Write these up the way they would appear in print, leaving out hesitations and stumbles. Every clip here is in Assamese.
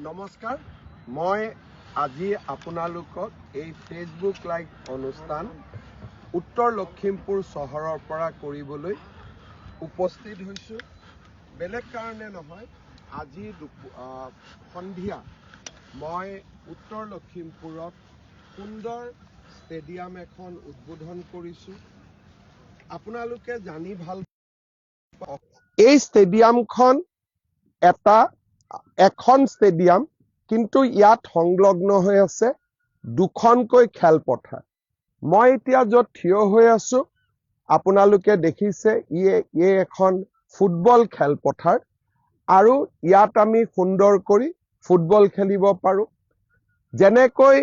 নমস্কাৰ মই আজি আপোনালোকক এই ফেচবুক লাইভ অনুষ্ঠান উত্তৰ লখিমপুৰ চহৰৰ পৰা কৰিবলৈ উপস্থিত হৈছোঁ। বেলেগ কাৰণে নহয়, আজি সন্ধিয়া মই উত্তৰ লখিমপুৰত সুন্দৰ ষ্টেডিয়াম এখন উদ্বোধন কৰিছোঁ। আপোনালোকে জানি ভাল এই ষ্টেডিয়ামখন এখন ষ্টেডিয়াম, কিন্তু ইয়াত সংলগ্ন হৈ আছে দুখনকৈ খেলপথাৰ। মই এতিয়া য'ত থিয় হৈ আছো আপোনালোকে দেখিছে ই এখন ফুটবল খেলপথাৰ, আৰু ইয়াত আমি সুন্দৰ কৰি ফুটবল খেলিব পাৰো। যেনেকৈ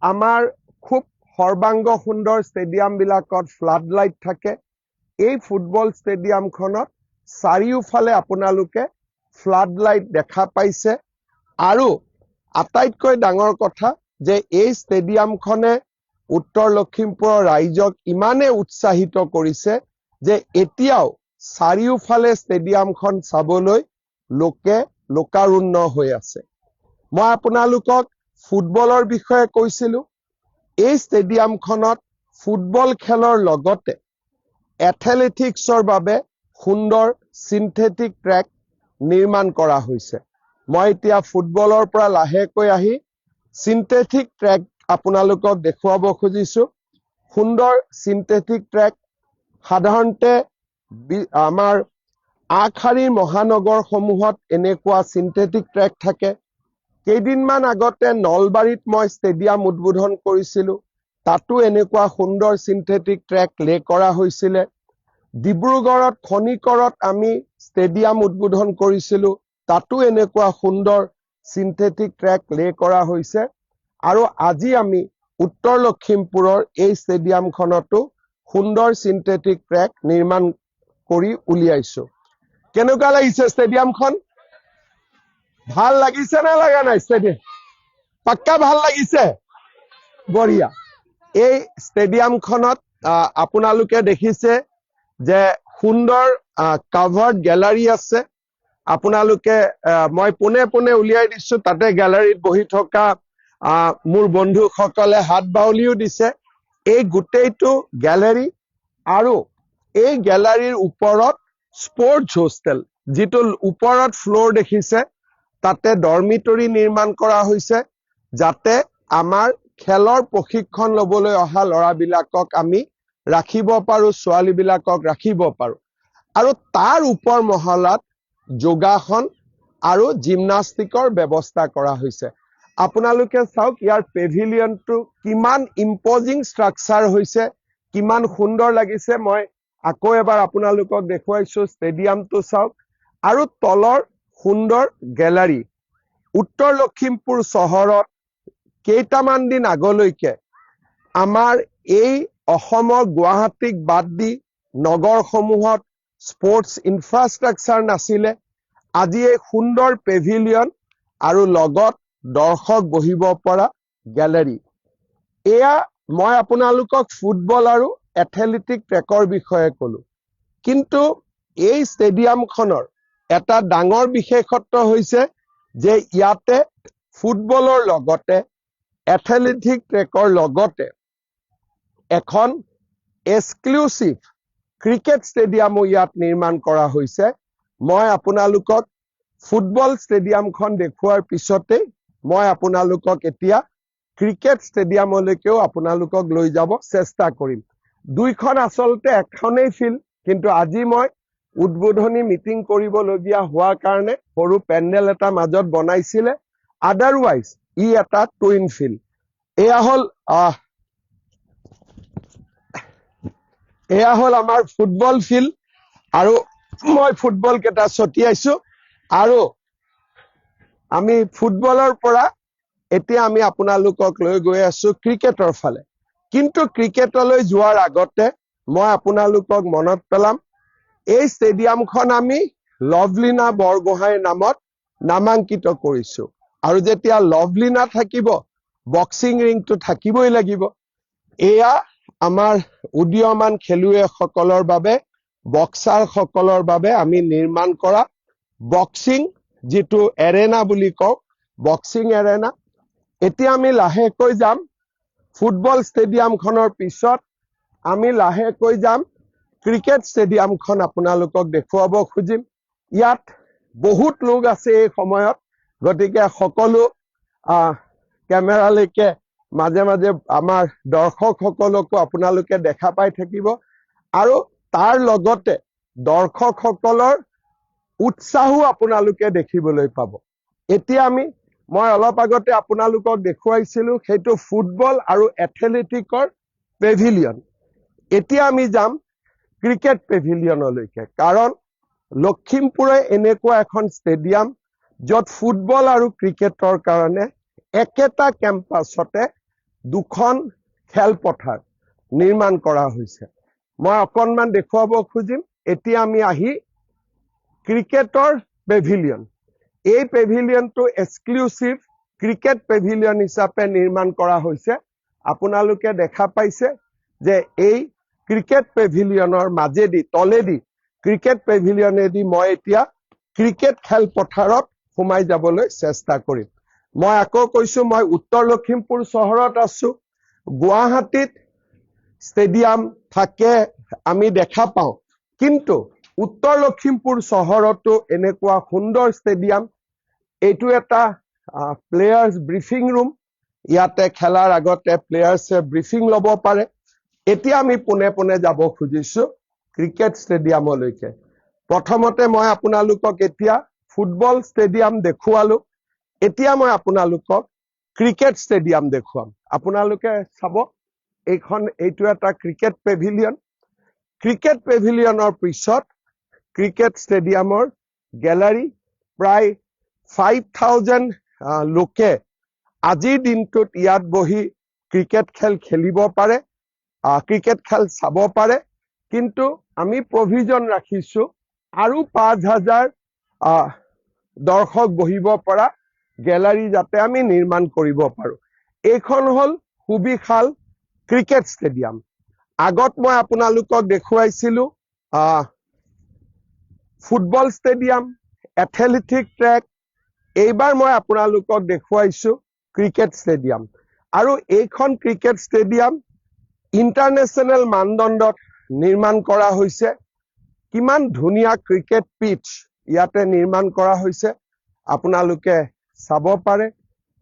আমাৰ খুব সৰ্বাংগ সুন্দৰ ষ্টেডিয়াম বিলাকত ফ্লাড লাইট থাকে, এই ফুটবল ষ্টেডিয়ামখনত চাৰিওফালে আপোনালোকে ফ্লাড লাইট দেখা পাইছে। আৰু আটাইতকৈ ডাঙৰ কথা যে এই ষ্টেডিয়ামখনে উত্তৰ লখিমপুৰৰ ৰাইজক ইমানে উৎসাহিত কৰিছে যে এতিয়াও চাৰিওফালে ষ্টেডিয়ামখন চাবলৈ লোকে লোকাৰুণ্ণ হৈ আছে। মই আপোনালোকক ফুটবলৰ বিষয়ে কৈছিলো। এই ষ্টেডিয়ামখনত ফুটবল খেলৰ লগতে এথলেটিক্সৰ বাবে সুন্দৰ সিন্থেটিক ট্ৰেক নিৰ্মাণ কৰা হৈছে। মই এতিয়া ফুটবলৰ পৰা লাহেকৈ আহি সিন্থেটিক ট্ৰেক আপোনালোকক দেখুৱাব খুজিছো। সুন্দৰ সিন্থেটিক ট্ৰেক সাধাৰণতে আমাৰ আগশাৰীৰ মহানগৰসমূহত এনেকুৱা সিন্থেটিক ট্ৰেক থাকে। কেইদিনমান আগতে নলবাৰীত মই ষ্টেডিয়াম উদ্বোধন কৰিছিলো, তাতো এনেকুৱা সুন্দৰ সিন্থেটিক ট্ৰেক লে কৰা হৈছিলে। ডিব্ৰুগড়ত খনিকৰত আমি ষ্টেডিয়াম উদ্বোধন কৰিছিলো, তাতো এনেকুৱা সুন্দৰ সিন্থেটিক ট্ৰেক লে কৰা হৈছে। আৰু আজি আমি উত্তৰ লখিমপুৰৰ এই ষ্টেডিয়ামখনতো সুন্দৰ সিন্থেটিক ট্ৰেক নিৰ্মাণ কৰি উলিয়াইছো। কেনেকুৱা লাগিছে ষ্টেডিয়ামখন? ভাল লাগিছে না লাগা নাই? ষ্টেডিয়াম পাক্কা ভাল লাগিছে? বঢ়িয়া। এই ষ্টেডিয়ামখনত আপোনালোকে দেখিছে যে সুন্দৰ কাভাৰ্ড গেলাৰী আছে। আপোনালোকে মই পোনে পোনে উলিয়াই দিছো, তাতে গেলাৰীত বহি থকা মোৰ বন্ধুসকলে হাত বাউলিও দিছে। এই গোটেইটো গেলাৰী, আৰু এই গেলাৰীৰ ওপৰত স্পৰ্টছ হোষ্টেল, যিটো ওপৰত ফ্লোৰ দেখিছে তাতে ডৰমিটৰী নিৰ্মাণ কৰা হৈছে, যাতে আমাৰ খেলৰ প্ৰশিক্ষণ লবলৈ অহা ল'ৰাবিলাকক আমি ৰাখিব পাৰো, ছোৱালীবিলাকক ৰাখিব পাৰো। আৰু তাৰ ওপৰ মহলাত যোগাসন আৰু জিমনাষ্টিকৰ ব্যৱস্থা কৰা হৈছে। আপোনালোকে চাওক ইয়াৰ পেভিলিয়নটো কিমান ইম্পজিং ষ্ট্ৰাকচাৰ হৈছে, কিমান সুন্দৰ লাগিছে। মই আকৌ এবাৰ আপোনালোকক দেখুৱাইছো, ষ্টেডিয়ামটো চাওক, আৰু তলৰ সুন্দৰ গেলাৰী। উত্তৰ লখিমপুৰ চহৰত কেইটামান দিন আগলৈকে আমাৰ এই অসমৰ গুৱাহাটীক বাদ দি নগৰসমূহত স্পৰ্টছ ইনফ্ৰাষ্ট্ৰাকচাৰ নাছিলে। আজি এই সুন্দৰ পেভিলিয়ন আৰু লগত দৰ্শক বহিব পৰা গেলাৰী। এয়া মই আপোনালোকক ফুটবল আৰু এথলেটিক ট্ৰেকৰ বিষয়ে কলো, কিন্তু এই ষ্টেডিয়ামখনৰ এটা ডাঙৰ বিশেষত্ব হৈছে যে ইয়াতে ফুটবলৰ লগতে এথলেটিক ট্ৰেকৰ লগতে এখন এক্সক্লুচিভ ক্ৰিকেট ষ্টেডিয়ামো ইয়াত নিৰ্মাণ কৰা হৈছে। মই আপোনালোকক ফুটবল ষ্টেডিয়ামখন দেখুৱাৰ পিছতে মই আপোনালোকক এতিয়া ক্ৰিকেট ষ্টেডিয়ামলৈকেও আপোনালোকক লৈ যাব চেষ্টা কৰিম। দুইখন আচলতে এখনেই ফিল্ড, কিন্তু আজি মই উদ্বোধনী মিটিং কৰিবলগীয়া হোৱাৰ কাৰণে সৰু পেণ্ডেল এটা মাজত বনাইছিলে, আদাৰৱাইজ ই এটা টুইন ফিল্ড। এয়া হল আমাৰ ফুটবল ফিল্ড, আৰু মই ফুটবল কেইটা ছটিয়াইছো। আৰু আমি ফুটবলৰ পৰা এতিয়া আমি আপোনালোকক লৈ গৈ আছো ক্ৰিকেটৰ ফালে। কিন্তু ক্ৰিকেটলৈ যোৱাৰ আগতে মই আপোনালোকক মনত পেলাম, এই ষ্টেডিয়ামখন আমি লভলীনা বৰগোহাঁইৰ নামত নামাঙ্কিত কৰিছো। আৰু যেতিয়া লভলীনা থাকিব, বক্সিং ৰিংটো থাকিবই লাগিব। এয়া আমাৰ উদীয়মান খেলুৱৈসকলৰ বাবে বক্সাৰসকলৰ বাবে আমি নিৰ্মাণ কৰা বক্সিং যিটো এৰেনা বুলি কওঁ, বক্সিং এৰেনা। এতিয়া আমি লাহেকৈ যাম ফুটবল ষ্টেডিয়ামখনৰ পিছত আমি লাহেকৈ যাম ক্ৰিকেট ষ্টেডিয়ামখন আপোনালোকক দেখুৱাব খুজিম। ইয়াত বহুত লোক আছে এই সময়ত, গতিকে সকলো কেমেৰালৈকে মাজে মাজে আমাৰ দৰ্শকসকলকো আপোনালোকে দেখা পাই থাকিব আৰু তাৰ লগতে দৰ্শকসকলৰ উৎসাহো আপোনালোকে দেখিবলৈ পাব। এতিয়া মই অলপ আগতে আপোনালোকক দেখুৱাইছিলো সেইটো ফুটবল আৰু এথলেটিকৰ পেভিলিয়ন। এতিয়া আমি যাম ক্ৰিকেট পেভিলিয়নলৈকে, কাৰণ লখিমপুৰে এনেকুৱা এখন ষ্টেডিয়াম য'ত ফুটবল আৰু ক্ৰিকেটৰ কাৰণে একেটা কেম্পাছতে দুখন খেলপথাৰ নিৰ্মাণ কৰা হৈছে। মই অকণমান দেখুৱাব খুজিম। এতিয়া আমি আহি ক্ৰিকেটৰ পেভিলিয়ন, এই পেভিলিয়নটো এক্সক্লুচিভ ক্ৰিকেট পেভিলিয়ন হিচাপে নিৰ্মাণ কৰা হৈছে। আপোনালোকে দেখা পাইছে যে এই ক্ৰিকেট পেভিলিয়নৰ মাজেদি তলেদি ক্ৰিকেট পেভিলিয়নেদি মই এতিয়া ক্ৰিকেট খেলপথাৰত সোমাই যাবলৈ চেষ্টা কৰিম। মই আকৌ কৈছো, মই উত্তৰ লখিমপুৰ চহৰত আছো। গুৱাহাটীত ষ্টেডিয়াম থাকে আমি দেখা পাওঁ, কিন্তু উত্তৰ লখিমপুৰ চহৰতো এনেকুৱা সুন্দৰ ষ্টেডিয়াম। এইটো এটা প্লেয়াৰ্ছ ব্ৰিফিং ৰুম। ইয়াতে খেলাৰ আগতে প্লেয়াৰ্ছে ব্ৰিফিং ল'ব পাৰে। এতিয়া আমি পোনে পোনে যাব খুজিছো ক্ৰিকেট ষ্টেডিয়ামলৈকে। প্ৰথমতে মই আপোনালোকক এতিয়া ফুটবল ষ্টেডিয়াম দেখুৱালো। এতিয়া মই আপোনালোকক ক্ৰিকেট ষ্টেডিয়াম দেখুৱাম। আপোনালোকে চাব, এইটো এটা ক্ৰিকেট পেভিলিয়ন। ক্ৰিকেট পেভিলিয়নৰ পিছত ক্ৰিকেট ষ্টেডিয়ামৰ গেলাৰী। প্ৰায় 5,000 লোকে আজিৰ দিনটোত ইয়াত বহি ক্ৰিকেট খেল খেলিব পাৰে, ক্ৰিকেট খেল চাব পাৰে। কিন্তু আমি প্ৰভিজন ৰাখিছো আৰু 5,000 দৰ্শক বহিব পৰা গেলাৰী যাতে আমি নিৰ্মাণ কৰিব পাৰো। এইখন হল সুবিশাল ক্ৰিকেট ষ্টেডিয়াম। আগত মই আপোনালোকক দেখুৱাইছিলো ফুটবল ষ্টেডিয়াম, এথলেটিক ট্ৰেক। এইবাৰ মই আপোনালোকক দেখুৱাইছো ক্ৰিকেট ষ্টেডিয়াম। আৰু এইখন ক্ৰিকেট ষ্টেডিয়াম ইণ্টাৰনেশ্যনেল মানদণ্ডত নিৰ্মাণ কৰা হৈছে। কিমান ধুনীয়া ক্ৰিকেট পিচ ইয়াতে নিৰ্মাণ কৰা হৈছে আপোনালোকে চাব পাৰে।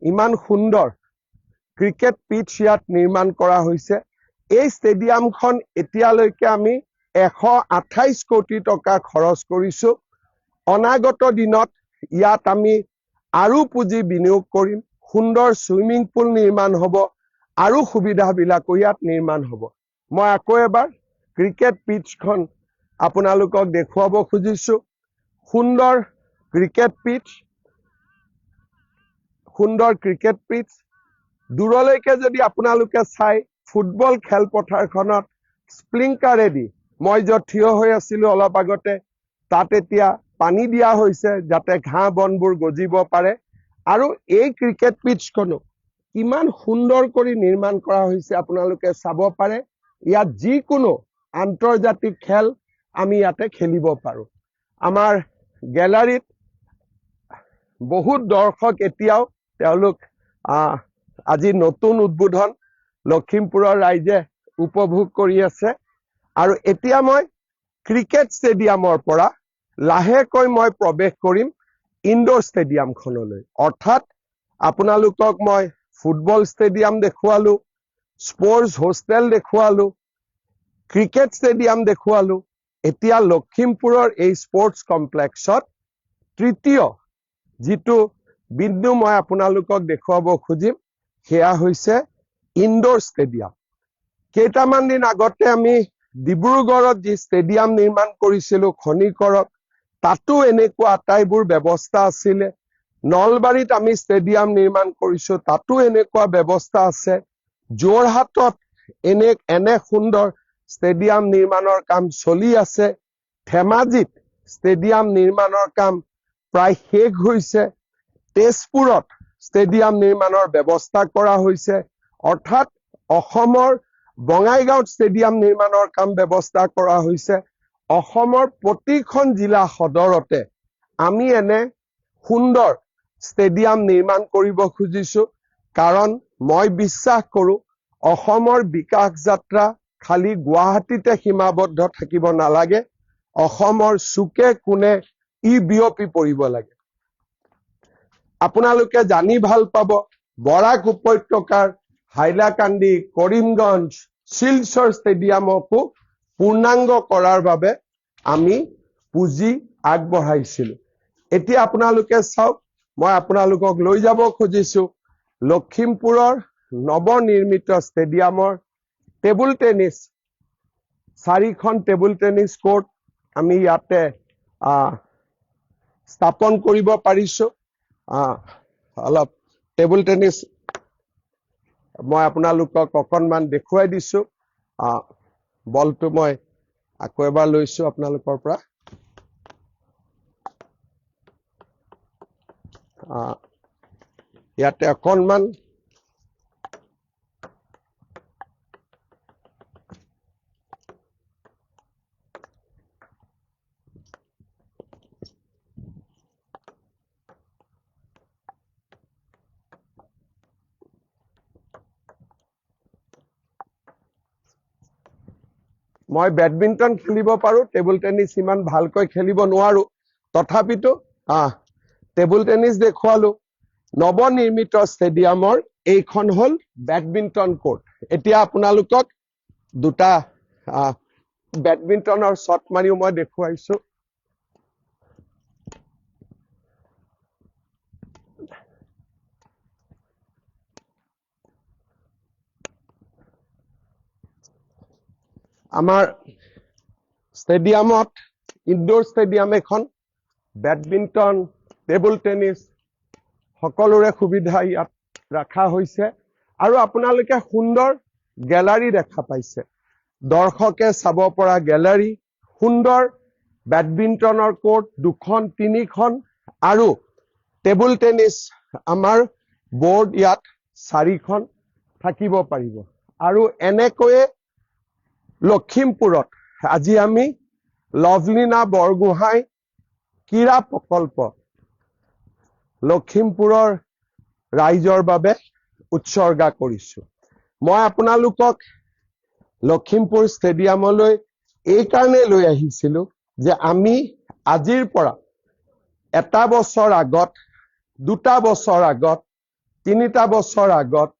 ইমান সুন্দৰ ক্ৰিকেট পিচ ইয়াত নিৰ্মাণ কৰা হৈছে। এই ষ্টেডিয়ামখন এতিয়ালৈকে আমি 128 কোটি টকা খৰচ কৰিছো। অনাগত দিনত ইয়াত আমি আৰু পুঁজি বিনিয়োগ কৰিম। সুন্দৰ সুইমিং পুল নিৰ্মাণ হ'ব আৰু সুবিধাবিলাকো ইয়াত নিৰ্মাণ হ'ব। মই আকৌ এবাৰ ক্ৰিকেট পিচখন আপোনালোকক দেখুৱাব খুজিছো। সুন্দৰ ক্ৰিকেট পিচ, সুন্দৰ ক্ৰিকেট পিচ। দূৰলৈকে যদি আপোনালোকে চাই, ফুটবল খেলপথাৰখনত স্প্ৰিংকাৰেদি মই য'ত থিয় হৈ আছিলো অলপ আগতে, তাত এতিয়া পানী দিয়া হৈছে যাতে ঘাঁহ বনবোৰ গজিব পাৰে। আৰু এই ক্ৰিকেট পিচখনো কিমান সুন্দৰ কৰি নিৰ্মাণ কৰা হৈছে আপোনালোকে চাব পাৰে। ইয়াত যিকোনো আন্তৰ্জাতিক খেল আমি ইয়াতে খেলিব পাৰো। আমাৰ গেলাৰীত বহুত দৰ্শক এতিয়াও, তেওঁলোক আজি নতুন উদ্বোধন লখিমপুৰৰ ৰাইজে উপভোগ কৰি আছে। আৰু এতিয়া মই ক্ৰিকেট ষ্টেডিয়ামৰ পৰা লাহেকৈ মই প্ৰৱেশ কৰিম ইনডোৰ ষ্টেডিয়ামখনলৈ। অৰ্থাৎ আপোনালোকক মই ফুটবল ষ্টেডিয়াম দেখুৱালো, স্পৰ্টছ হোষ্টেল দেখুৱালো, ক্ৰিকেট ষ্টেডিয়াম দেখুৱালো। এতিয়া লখিমপুৰৰ এই স্পৰ্টছ কমপ্লেক্সত তৃতীয় যিটো বিন্দু মই আপোনালোকক দেখুৱাব খুজিম, সেয়া হৈছে ইনডোৰ ষ্টেডিয়াম। কেইটামান দিন আগতে আমি ডিব্ৰুগড়ত যি ষ্টেডিয়াম নিৰ্মাণ কৰিছিলো খনিকৰত, তাতো এনেকুৱা আটাইবোৰ ব্যৱস্থা আছিলে। নলবাৰীত আমি ষ্টেডিয়াম নিৰ্মাণ কৰিছো, তাতো এনেকুৱা ব্যৱস্থা আছে। যোৰহাটত এনে সুন্দৰ ষ্টেডিয়াম নিৰ্মাণৰ কাম চলি আছে। ধেমাজিত ষ্টেডিয়াম নিৰ্মাণৰ কাম প্ৰায় শেষ হৈছে। তেজপুৰত ষ্টেডিয়াম নিৰ্মাণৰ ব্যৱস্থা কৰা হৈছে। অৰ্থাৎ অসমৰ বঙাইগাঁৱত ষ্টেডিয়াম নিৰ্মাণৰ কাম ব্যৱস্থা কৰা হৈছে। অসমৰ প্ৰতিখন জিলা সদৰতে আমি এনে সুন্দৰ ষ্টেডিয়াম নিৰ্মাণ কৰিব খুজিছো কাৰণ মই বিশ্বাস কৰো অসমৰ বিকাশ যাত্ৰা খালি গুৱাহাটীতে সীমাবদ্ধ থাকিব নালাগে অসমৰ চুকে কোণে ই বিয়পি পৰিব লাগে আপোনালোকে জানি ভাল পাব বৰাক উপত্যকাৰ হাইলাকান্দি কৰিমগঞ্জ শিলচৰ ষ্টেডিয়ামকো পূৰ্ণাংগ কৰাৰ বাবে আমি পুঁজি আগবঢ়াইছিলো এতিয়া আপোনালোকে চাওক মই আপোনালোকক লৈ যাব খুজিছো লখিমপুৰৰ নৱনিৰ্মিত ষ্টেডিয়ামৰ টেবুল টেনিছ 4খন টেবুল টেনিছ কোৰ্ট আমি ইয়াতে স্থাপন কৰিব পাৰিছো অলপ টেবুল টেনিছ মই আপোনালোকক অকণমান দেখুৱাই দিছো বলটো মই আকৌ এবাৰ লৈছো আপোনালোকৰ পৰা ইয়াতে অকণমান মই বেডমিন্টন খেলিব পাৰো টেবুল টেনিছ ইমান ভালকৈ খেলিব নোৱাৰো তথাপিতো টেবুল টেনিছ দেখুৱালো নৱনিৰ্মিত ষ্টেডিয়ামৰ এইখন হল বেডমিন্টন কোৰ্ট এতিয়া আপোনালোকক দুটা বেডমিন্টনৰ শ্বট মাৰিও মই দেখুৱাইছো আমাৰ ষ্টেডিয়ামত ইনডোৰ ষ্টেডিয়াম এখন বেডমিন্টন টেবুল টেনিছ সকলোৰে সুবিধা ইয়াত ৰাখা হৈছে আৰু আপোনালোকে সুন্দৰ গ্যালাৰী দেখা পাইছে দৰ্শকে চাব পৰা গ্যালাৰী সুন্দৰ বেডমিন্টনৰ কোৰ্ট দুখন তিনিখন আৰু টেবুল টেনিছ আমাৰ বোৰ্ড ইয়াত 4খন থাকিব পাৰিব আৰু এনেকৈয়ে লখিমপুৰত আজি আমি লভলীনা বৰগোহাঁই ক্ৰীড়া প্ৰকল্প লখিমপুৰৰ ৰাইজৰ বাবে উৎসৰ্গা কৰিছো মই আপোনালোকক লখিমপুৰ ষ্টেডিয়ামলৈ এই কাৰণে লৈ আহিছিলো যে আমি আজিৰ পৰা এটা বছৰ আগত দুটা বছৰ আগত তিনিটা বছৰ আগত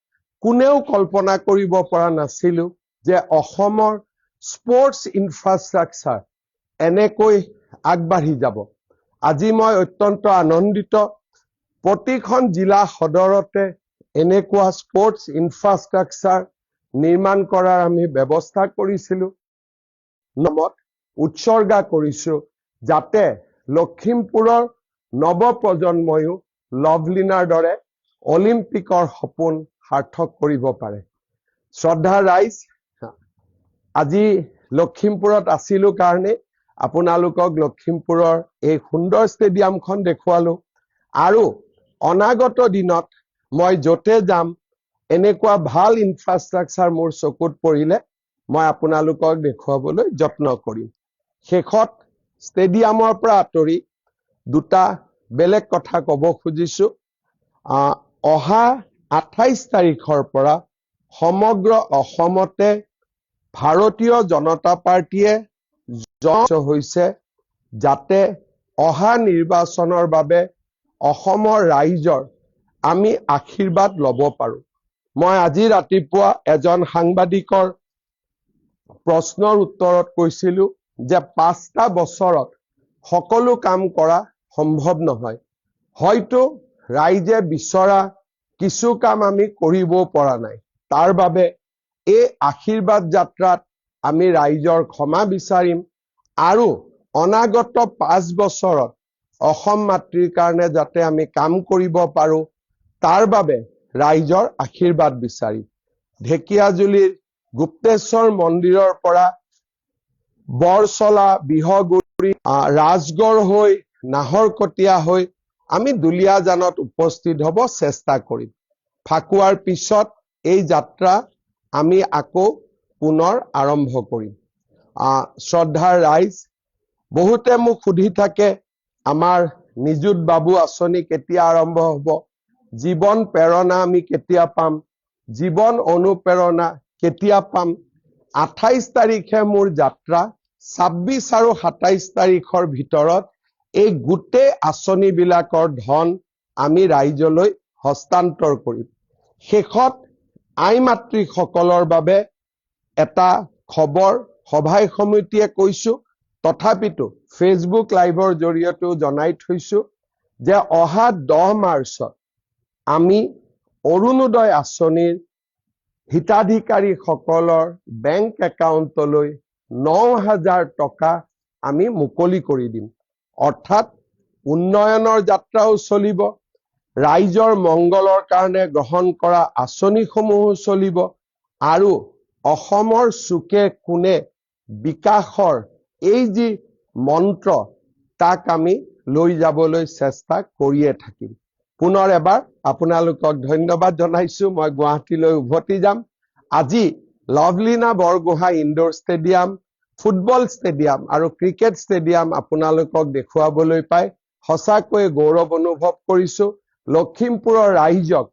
কোনেও কল্পনা কৰিব পৰা নাছিলো যে অসমৰ স্পৰ্টছ ইনফ্ৰাষ্ট্ৰাকচাৰ এনেকৈ আগবাঢ়ি যাব আজি মই অত্যন্ত আনন্দিত প্ৰতিখন জিলা সদৰতে এনেকুৱা স্পৰ্টছ ইনফ্ৰাষ্ট্ৰাকচাৰ নিৰ্মাণ কৰাৰ আমি ব্যৱস্থা কৰিছিলো নামত উৎসৰ্গা কৰিছো যাতে লখিমপুৰৰ নৱপ্ৰজন্ময়ো লভলীনাৰ দৰে অলিম্পিকৰ সপোন সাৰ্থক কৰিব পাৰে শ্ৰদ্ধা ৰাইজ আজি লখিমপুৰত আছিলো কাৰণে আপোনালোকক লখিমপুৰৰ এই সুন্দৰ ষ্টেডিয়ামখন দেখুৱালো আৰু অনাগত দিনত মই যতে যাম এনেকুৱা ভাল ইনফ্ৰাষ্ট্ৰাকচাৰ মোৰ চকুত পৰিলে মই আপোনালোকক দেখুৱাবলৈ যত্ন কৰিম শেষত ষ্টেডিয়ামৰ পৰা আঁতৰি দুটা বেলেগ কথা ক'ব খুজিছো অহা 28 তাৰিখৰ পৰা সমগ্ৰ অসমতে ভাৰতীয় জনতা পাৰ্টিয়ে হৈছে যাতে অহা নিৰ্বাচনৰ বাবে অসমৰ ৰাইজৰ আমি আশীৰ্বাদ ল'ব পাৰো মই আজি ৰাতিপুৱা এজন সাংবাদিকৰ প্ৰশ্নৰ উত্তৰত কৈছিলো যে 5টা বছৰত সকলো কাম কৰা সম্ভৱ নহয় হয়তো ৰাইজে বিচৰা কিছু কাম আমি কৰিব পৰা নাই তাৰ বাবে এই আশীৰ্বাদ যাত্ৰাত আমি ৰাইজৰ ক্ষমা বিচাৰিম আৰু অনাগত 5 বছৰত অসম মাতৃৰ কাৰণে যাতে আমি কাম কৰিব পাৰো তাৰ বাবে ৰাইজৰ আশীৰ্বাদ বিচাৰিম ঢেকিয়াজুলিৰ গুপ্তেশ্বৰ মন্দিৰৰ পৰা বৰচলা বিহগুৰি ৰাজগড় হৈ নাহৰকটীয়া হৈ আমি দুলীয়াজানত উপস্থিত হ'ব চেষ্টা কৰিম ফাকুৱাৰ পিছত এই যাত্ৰা আমি আকৌ পুনৰ আৰম্ভ কৰিম শ্ৰদ্ধাৰ ৰাইজ বহুতে মোক সুধি থাকে আমাৰ নিযুত বাবু আঁচনি কেতিয়া আৰম্ভ হ'ব, জীৱন প্ৰেৰণা আমি কেতিয়া পাম, জীৱন অনুপ্ৰেৰণা কেতিয়া পাম। 28 তাৰিখে মোৰ যাত্ৰা, 26 আৰু 27 তাৰিখৰ ভিতৰত এই গোটেই আঁচনিবিলাকৰ ধন আমি ৰাইজলৈ হস্তান্তৰ কৰিম। শেষত আই মাতৃসকলৰ বাবে এটা খবৰ সভাই সমিতিয়ে কৈছো, তথাপিতো ফেচবুক লাইভৰ জৰিয়তেও জনাই থৈছো যে অহা 10 মাৰ্চত আমি অৰুণোদয় আঁচনিৰ হিতাধিকাৰীসকলৰ বেংক একাউণ্টলৈ 9,000 টকা আমি মুকলি কৰি দিম। অৰ্থাৎ উন্নয়নৰ যাত্ৰাও চলিব, ৰাইজৰ মংগলৰ কাৰণে গ্ৰহণ কৰা আঁচনিসমূহো চলিব আৰু অসমৰ চুকে কোণে বিকাশৰ এই যি মন্ত্ৰ তাক আমি লৈ যাবলৈ চেষ্টা কৰিয়ে থাকিম। পুনৰ এবাৰ আপোনালোকক ধন্যবাদ জনাইছো। মই গুৱাহাটীলৈ উভতি যাম। আজি Lovlina Borgohain indoor stadium, football stadium আৰু ক্ৰিকেট ষ্টেডিয়াম আপোনালোকক দেখুৱাবলৈ পাই সঁচাকৈয়ে গৌৰৱ অনুভৱ কৰিছো। লখিমপুৰৰ ৰাইজক